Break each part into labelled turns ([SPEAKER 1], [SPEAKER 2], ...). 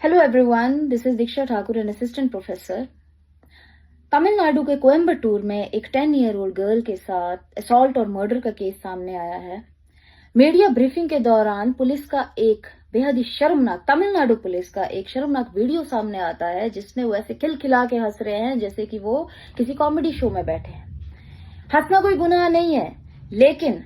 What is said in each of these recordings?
[SPEAKER 1] Hello everyone, this is Diksha Thakur, an assistant professor. Tamil Nadu के कोयम्बटूर में एक 10 ईयर ओल्ड गर्ल के साथ असॉल्ट और मर्डर का केस सामने आया है। मीडिया ब्रीफिंग के दौरान पुलिस का एक बेहद ही शर्मनाक तमिलनाडु पुलिस का एक शर्मनाक वीडियो सामने आता है जिसमें वो ऐसे खिलखिला के हंस रहे हैं जैसे कि वो किसी कॉमेडी शो में बैठे हैं। हंसना कोई गुनाह नहीं है, लेकिन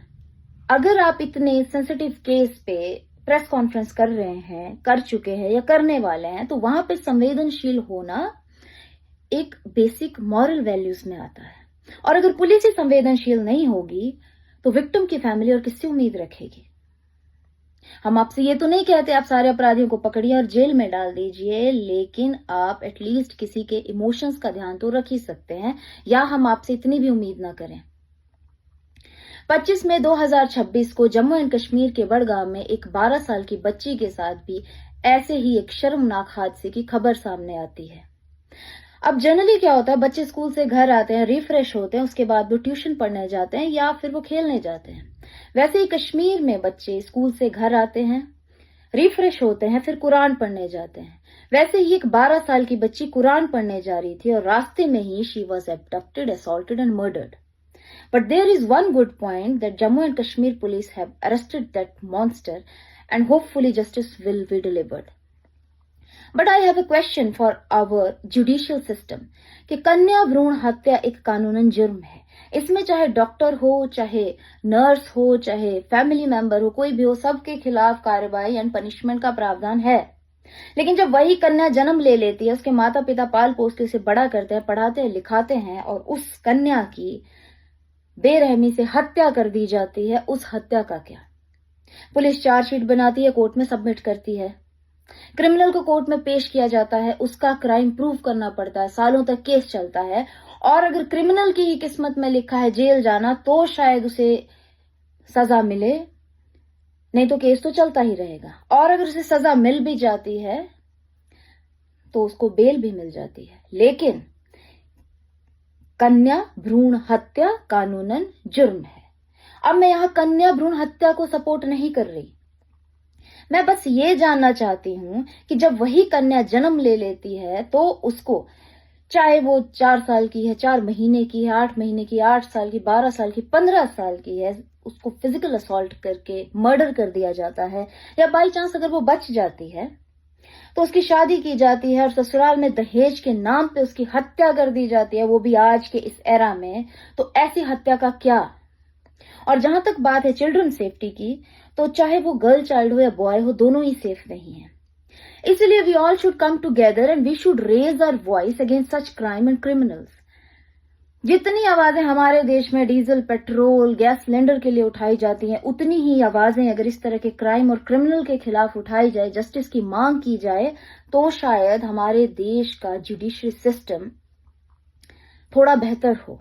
[SPEAKER 1] अगर आप इतने सेंसिटिव केस पे प्रेस कॉन्फ्रेंस कर रहे हैं, कर चुके हैं या करने वाले हैं, तो वहां पे संवेदनशील होना एक बेसिक मॉरल वैल्यूज में आता है। और अगर पुलिस ही संवेदनशील नहीं होगी तो विक्टिम की फैमिली और किससे उम्मीद रखेगी। हम आपसे ये तो नहीं कहते आप सारे अपराधियों को पकड़िए और जेल में डाल दीजिए, लेकिन आप एटलीस्ट किसी के इमोशंस का ध्यान तो रख ही सकते हैं, या हम आपसे इतनी भी उम्मीद ना करें। 25 मई 2026 को जम्मू एंड कश्मीर के बड़गांव में एक 12 साल की बच्ची के साथ भी ऐसे ही एक शर्मनाक हादसे की खबर सामने आती है। अब जनरली क्या होता है, बच्चे स्कूल से घर आते हैं, रिफ्रेश होते हैं, उसके बाद वो ट्यूशन पढ़ने जाते हैं या फिर वो खेलने जाते हैं। वैसे ही कश्मीर में बच्चे स्कूल से घर आते हैं, रिफ्रेश होते हैं, फिर कुरान पढ़ने जाते हैं। वैसे ही एक 12 साल की बच्ची कुरान पढ़ने जा रही थी और रास्ते में ही she was abducted, assaulted and murdered. But there is one good point that Jammu and Kashmir police have arrested that monster and hopefully justice will be delivered. But I have a question for our judicial system कि कन्या भ्रूण हत्या एक कानूनन जुर्म है। इसमें चाहे डॉक्टर हो, चाहे नर्स हो, चाहे फैमिली मेंबर हो, कोई भी हो, सबके खिलाफ कार्रवाई एंड पनिशमेंट का प्रावधान है। लेकिन जब वही कन्या जन्म ले लेती है, उसके माता पिता पाल पोस के उसे बड़ा करते हैं, पढ़ाते हैं, लिखाते हैं और उस कन्या की बेरहमी से हत्या कर दी जाती है, उस हत्या का क्या? पुलिस चार्जशीट बनाती है, कोर्ट में सबमिट करती है, क्रिमिनल को कोर्ट में पेश किया जाता है, उसका क्राइम प्रूव करना पड़ता है, सालों तक केस चलता है। और अगर क्रिमिनल की ही किस्मत में लिखा है जेल जाना, तो शायद उसे सजा मिले, नहीं तो केस तो चलता ही रहेगा। और अगर उसे सजा मिल भी जाती है तो उसको बेल भी मिल जाती है। लेकिन कन्या भ्रूण हत्या कानूनन जुर्म है। अब मैं यहां कन्या भ्रूण हत्या को सपोर्ट नहीं कर रही, मैं बस ये जानना चाहती हूं कि जब वही कन्या जन्म ले लेती है तो उसको, चाहे वो 4 साल की है, 4 महीने की है, 8 महीने की, 8 साल की, 12 साल की, 15 साल की है, उसको फिजिकल असॉल्ट करके मर्डर कर दिया जाता है, या बाई चांस अगर वो बच जाती है तो उसकी शादी की जाती है और ससुराल में दहेज के नाम पे उसकी हत्या कर दी जाती है, वो भी आज के इस एरा में, तो ऐसी हत्या का क्या? और जहां तक बात है चिल्ड्रन सेफ्टी की, तो चाहे वो गर्ल चाइल्ड हो या बॉय हो, दोनों ही सेफ नहीं है। इसलिए we all should come together and we should raise our voice against such crime and criminals. जितनी आवाजें हमारे देश में डीजल, पेट्रोल, गैस सिलेंडर के लिए उठाई जाती हैं, उतनी ही आवाजें अगर इस तरह के क्राइम और क्रिमिनल के खिलाफ उठाई जाए, जस्टिस की मांग की जाए, तो शायद हमारे देश का जुडिशरी सिस्टम थोड़ा बेहतर हो।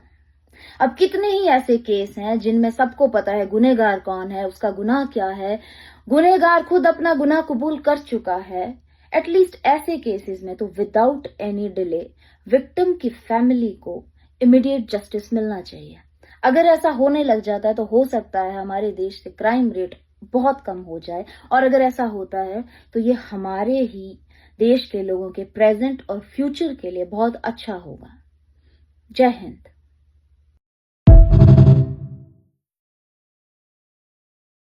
[SPEAKER 1] अब कितने ही ऐसे केस हैं जिनमें सबको पता है गुनहगार कौन है, उसका गुनाह क्या है, गुनहगार खुद अपना गुनाह कबूल कर चुका है। एटलीस्ट ऐसे केसेस में तो विदाउट एनी डिले विक्टिम की फैमिली को इमीडिएट जस्टिस मिलना चाहिए। अगर ऐसा होने लग जाता है तो हो सकता है हमारे देश से क्राइम रेट बहुत कम हो जाए, और अगर ऐसा होता है तो ये हमारे ही देश के लोगों के प्रेजेंट और फ्यूचर के लिए बहुत अच्छा होगा। जय हिंद।